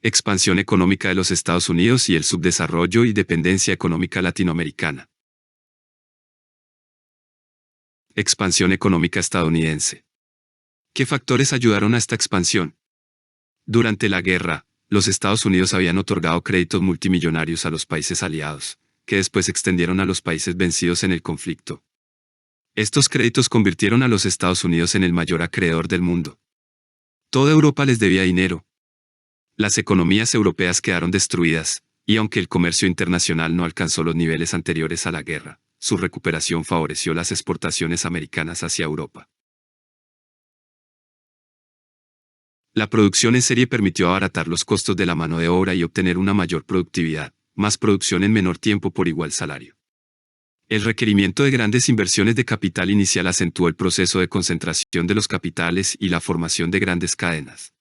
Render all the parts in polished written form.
Expansión económica de los Estados Unidos y el subdesarrollo y dependencia económica latinoamericana. Expansión económica estadounidense. ¿Qué factores ayudaron a esta expansión? Durante la guerra, los Estados Unidos habían otorgado créditos multimillonarios a los países aliados, que después extendieron a los países vencidos en el conflicto. Estos créditos convirtieron a los Estados Unidos en el mayor acreedor del mundo. Toda Europa les debía dinero. Las economías europeas quedaron destruidas, y aunque el comercio internacional no alcanzó los niveles anteriores a la guerra, su recuperación favoreció las exportaciones americanas hacia Europa. La producción en serie permitió abaratar los costos de la mano de obra y obtener una mayor productividad, más producción en menor tiempo por igual salario. El requerimiento de grandes inversiones de capital inicial acentuó el proceso de concentración de los capitales y la formación de grandes cadenas.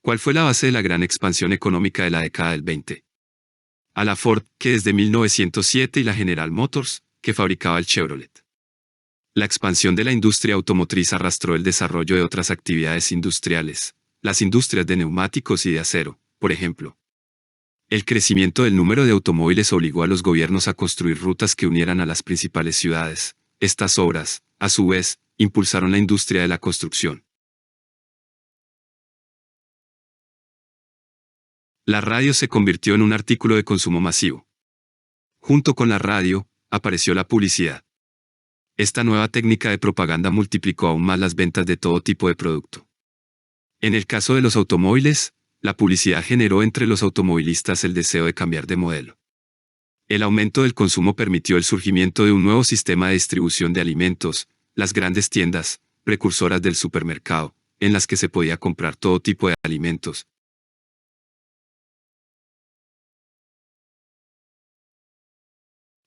¿Cuál fue la base de la gran expansión económica de la década del 20? A la Ford, que desde 1907, y la General Motors, que fabricaba el Chevrolet. La expansión de la industria automotriz arrastró el desarrollo de otras actividades industriales, las industrias de neumáticos y de acero, por ejemplo. El crecimiento del número de automóviles obligó a los gobiernos a construir rutas que unieran a las principales ciudades. Estas obras, a su vez, impulsaron la industria de la construcción. La radio se convirtió en un artículo de consumo masivo. Junto con la radio, apareció la publicidad. Esta nueva técnica de propaganda multiplicó aún más las ventas de todo tipo de producto. En el caso de los automóviles, la publicidad generó entre los automovilistas el deseo de cambiar de modelo. El aumento del consumo permitió el surgimiento de un nuevo sistema de distribución de alimentos, las grandes tiendas, precursoras del supermercado, en las que se podía comprar todo tipo de alimentos.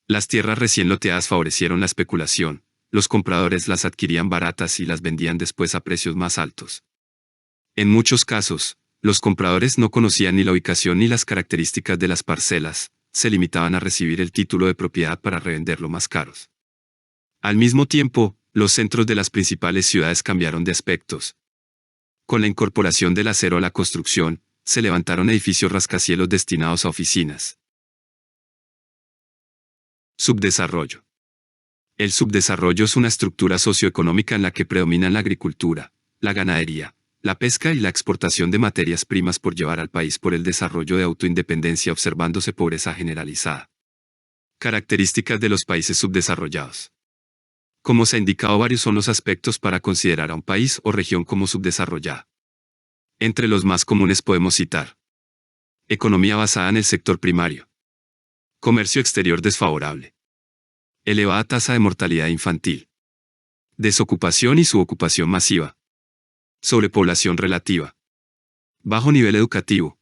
Las tierras recién loteadas favorecieron la especulación, los compradores las adquirían baratas y las vendían después a precios más altos. En muchos casos, los compradores no conocían ni la ubicación ni las características de las parcelas, se limitaban a recibir el título de propiedad para revenderlo más caros. Al mismo tiempo, los centros de las principales ciudades cambiaron de aspectos. Con la incorporación del acero a la construcción, se levantaron edificios rascacielos destinados a oficinas. Subdesarrollo. El subdesarrollo es una estructura socioeconómica en la que predominan la agricultura, la ganadería, la pesca y la exportación de materias primas por llevar al país por el desarrollo de autoindependencia, observándose pobreza generalizada. Características de los países subdesarrollados. Como se ha indicado, varios son los aspectos para considerar a un país o región como subdesarrollada. Entre los más comunes podemos citar: economía basada en el sector primario. Comercio exterior desfavorable. Elevada tasa de mortalidad infantil. Desocupación y subocupación masiva. Sobrepoblación relativa. Bajo nivel educativo.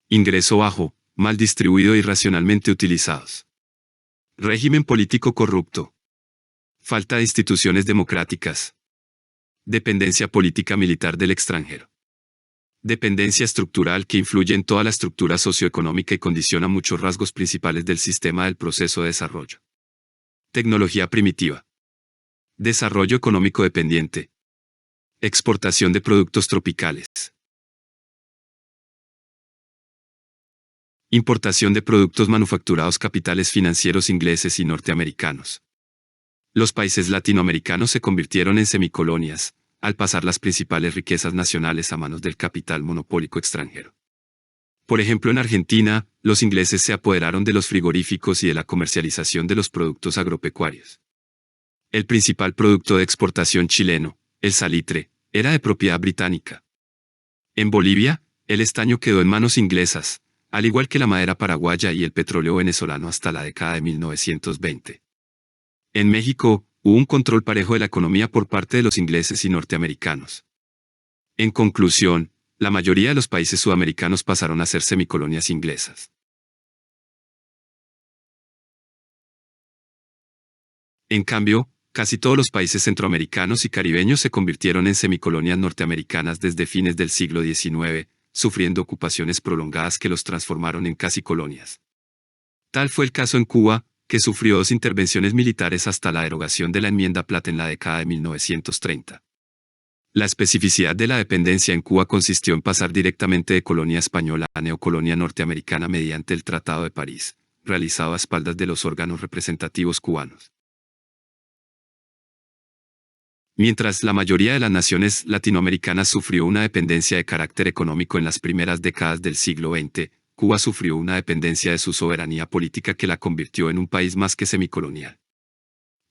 Ingreso bajo, mal distribuido e irracionalmente utilizados. Régimen político corrupto. Falta de instituciones democráticas. Dependencia política militar del extranjero. Dependencia estructural que influye en toda la estructura socioeconómica y condiciona muchos rasgos principales del sistema del proceso de desarrollo. Tecnología primitiva. Desarrollo económico dependiente. Exportación de productos tropicales. Importación de productos manufacturados, capitales financieros ingleses y norteamericanos. Los países latinoamericanos se convirtieron en semicolonias, al pasar las principales riquezas nacionales a manos del capital monopólico extranjero. Por ejemplo, en Argentina, los ingleses se apoderaron de los frigoríficos y de la comercialización de los productos agropecuarios. El principal producto de exportación chileno, el salitre, era de propiedad británica. En Bolivia, el estaño quedó en manos inglesas, al igual que la madera paraguaya y el petróleo venezolano hasta la década de 1920. En México, hubo un control parejo de la economía por parte de los ingleses y norteamericanos. En conclusión, la mayoría de los países sudamericanos pasaron a ser semicolonias inglesas. En cambio, casi todos los países centroamericanos y caribeños se convirtieron en semicolonias norteamericanas desde fines del siglo XIX, sufriendo ocupaciones prolongadas que los transformaron en casi colonias. Tal fue el caso en Cuba, que sufrió 2 intervenciones militares hasta la derogación de la Enmienda Platt en la década de 1930. La especificidad de la dependencia en Cuba consistió en pasar directamente de colonia española a neocolonia norteamericana mediante el Tratado de París, realizado a espaldas de los órganos representativos cubanos. Mientras la mayoría de las naciones latinoamericanas sufrió una dependencia de carácter económico en las primeras décadas del siglo XX, Cuba sufrió una dependencia de su soberanía política que la convirtió en un país más que semicolonial.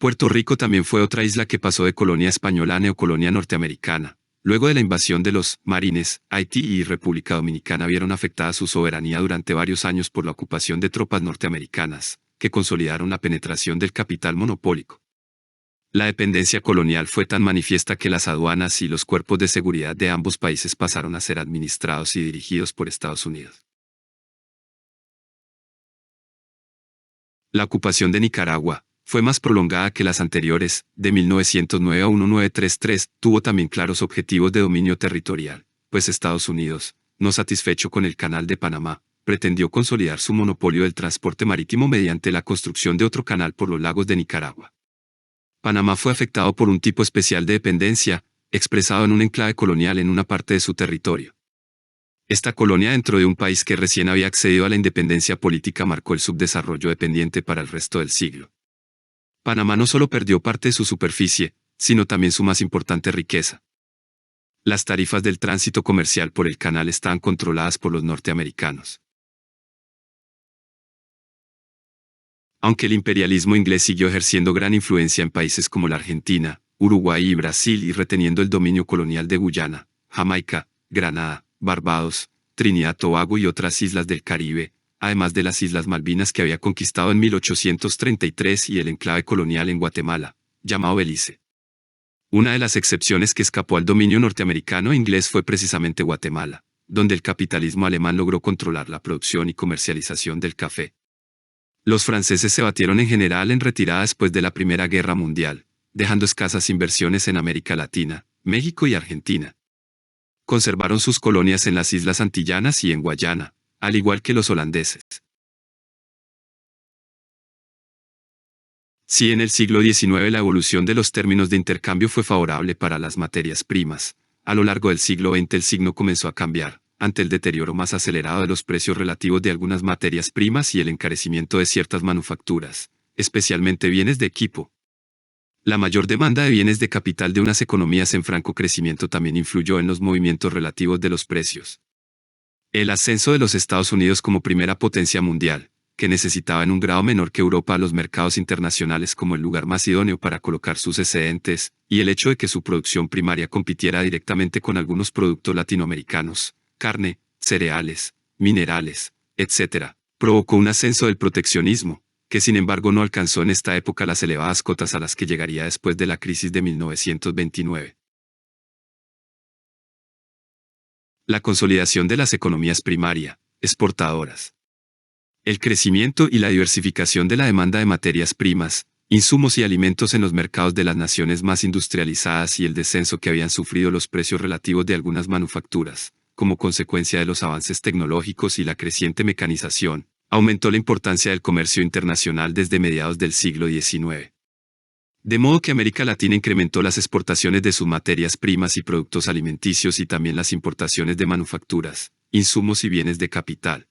Puerto Rico también fue otra isla que pasó de colonia española a neocolonia norteamericana. Luego de la invasión de los marines, Haití y República Dominicana vieron afectada su soberanía durante varios años por la ocupación de tropas norteamericanas, que consolidaron la penetración del capital monopólico. La dependencia colonial fue tan manifiesta que las aduanas y los cuerpos de seguridad de ambos países pasaron a ser administrados y dirigidos por Estados Unidos. La ocupación de Nicaragua fue más prolongada que las anteriores, de 1909 a 1933, tuvo también claros objetivos de dominio territorial, pues Estados Unidos, no satisfecho con el Canal de Panamá, pretendió consolidar su monopolio del transporte marítimo mediante la construcción de otro canal por los lagos de Nicaragua. Panamá fue afectado por un tipo especial de dependencia, expresado en un enclave colonial en una parte de su territorio. Esta colonia dentro de un país que recién había accedido a la independencia política marcó el subdesarrollo dependiente para el resto del siglo. Panamá no solo perdió parte de su superficie, sino también su más importante riqueza. Las tarifas del tránsito comercial por el canal estaban controladas por los norteamericanos. Aunque el imperialismo inglés siguió ejerciendo gran influencia en países como la Argentina, Uruguay y Brasil y reteniendo el dominio colonial de Guyana, Jamaica, Granada, Barbados, Trinidad y Tobago y otras islas del Caribe, además de las Islas Malvinas que había conquistado en 1833 y el enclave colonial en Guatemala, llamado Belice. Una de las excepciones que escapó al dominio norteamericano e inglés fue precisamente Guatemala, donde el capitalismo alemán logró controlar la producción y comercialización del café. Los franceses se batieron en general en retirada después de la Primera Guerra Mundial, dejando escasas inversiones en América Latina, México y Argentina. Conservaron sus colonias en las Islas Antillanas y en Guayana, al igual que los holandeses. Si en el siglo XIX la evolución de los términos de intercambio fue favorable para las materias primas, a lo largo del siglo XX el signo comenzó a cambiar, ante el deterioro más acelerado de los precios relativos de algunas materias primas y el encarecimiento de ciertas manufacturas, especialmente bienes de equipo. La mayor demanda de bienes de capital de unas economías en franco crecimiento también influyó en los movimientos relativos de los precios. El ascenso de los Estados Unidos como primera potencia mundial, que necesitaba en un grado menor que Europa a los mercados internacionales como el lugar más idóneo para colocar sus excedentes, y el hecho de que su producción primaria compitiera directamente con algunos productos latinoamericanos, carne, cereales, minerales, etc., provocó un ascenso del proteccionismo, que sin embargo no alcanzó en esta época las elevadas cotas a las que llegaría después de la crisis de 1929. La consolidación de las economías primaria, exportadoras. El crecimiento y la diversificación de la demanda de materias primas, insumos y alimentos en los mercados de las naciones más industrializadas y el descenso que habían sufrido los precios relativos de algunas manufacturas, como consecuencia de los avances tecnológicos y la creciente mecanización, aumentó la importancia del comercio internacional desde mediados del siglo XIX. De modo que América Latina incrementó las exportaciones de sus materias primas y productos alimenticios y también las importaciones de manufacturas, insumos y bienes de capital.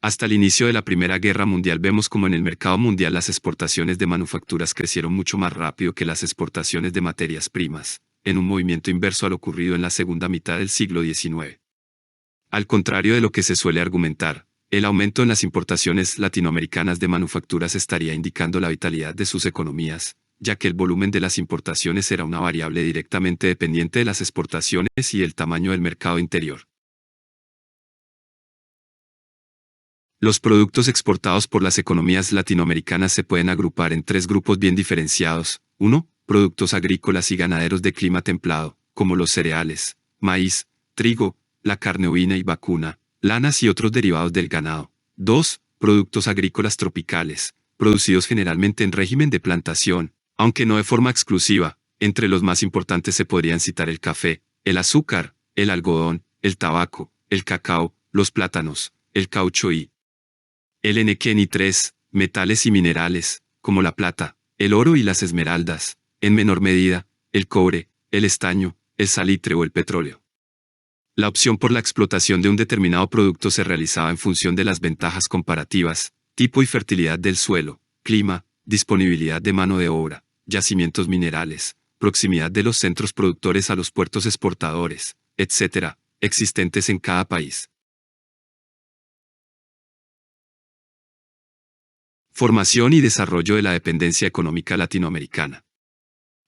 Hasta el inicio de la Primera Guerra Mundial vemos como en el mercado mundial las exportaciones de manufacturas crecieron mucho más rápido que las exportaciones de materias primas, en un movimiento inverso a lo ocurrido en la segunda mitad del siglo XIX. Al contrario de lo que se suele argumentar, el aumento en las importaciones latinoamericanas de manufacturas estaría indicando la vitalidad de sus economías, ya que el volumen de las importaciones era una variable directamente dependiente de las exportaciones y el tamaño del mercado interior. Los productos exportados por las economías latinoamericanas se pueden agrupar en tres grupos bien diferenciados. 1. Productos agrícolas y ganaderos de clima templado, como los cereales, maíz, trigo, la carne ovina y vacuna, lanas y otros derivados del ganado. 2. Productos agrícolas tropicales, producidos generalmente en régimen de plantación, aunque no de forma exclusiva. Entre los más importantes se podrían citar el café, el azúcar, el algodón, el tabaco, el cacao, los plátanos, el caucho y el NQNI 3, metales y minerales, como la plata, el oro y las esmeraldas, en menor medida, el cobre, el estaño, el salitre o el petróleo. La opción por la explotación de un determinado producto se realizaba en función de las ventajas comparativas, tipo y fertilidad del suelo, clima, disponibilidad de mano de obra, yacimientos minerales, proximidad de los centros productores a los puertos exportadores, etc., existentes en cada país. Formación y desarrollo de la dependencia económica latinoamericana.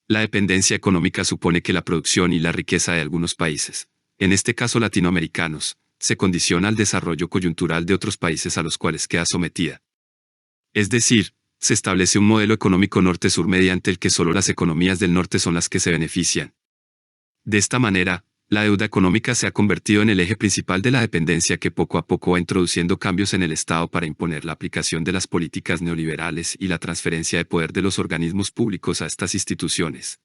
La dependencia económica supone que la producción y la riqueza de algunos países, en este caso latinoamericanos, se condiciona al desarrollo coyuntural de otros países a los cuales queda sometida. Es decir, se establece un modelo económico norte-sur mediante el que solo las economías del norte son las que se benefician. De esta manera, la deuda económica se ha convertido en el eje principal de la dependencia que poco a poco va introduciendo cambios en el Estado para imponer la aplicación de las políticas neoliberales y la transferencia de poder de los organismos públicos a estas instituciones.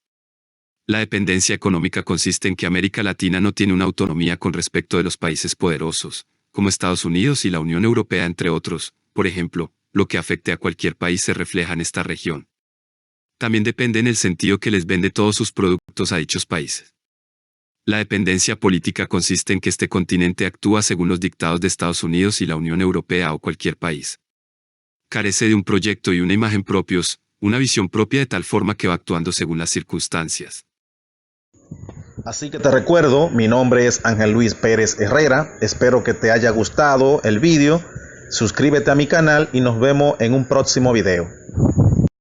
La dependencia económica consiste en que América Latina no tiene una autonomía con respecto de los países poderosos, como Estados Unidos y la Unión Europea entre otros. Por ejemplo, lo que afecte a cualquier país se refleja en esta región. También depende en el sentido que les vende todos sus productos a dichos países. La dependencia política consiste en que este continente actúa según los dictados de Estados Unidos y la Unión Europea o cualquier país. Carece de un proyecto y una imagen propios, una visión propia de tal forma que va actuando según las circunstancias. Así que te recuerdo, mi nombre es Ángel Luis Pérez Herrera, espero que te haya gustado el vídeo, suscríbete a mi canal y nos vemos en un próximo video.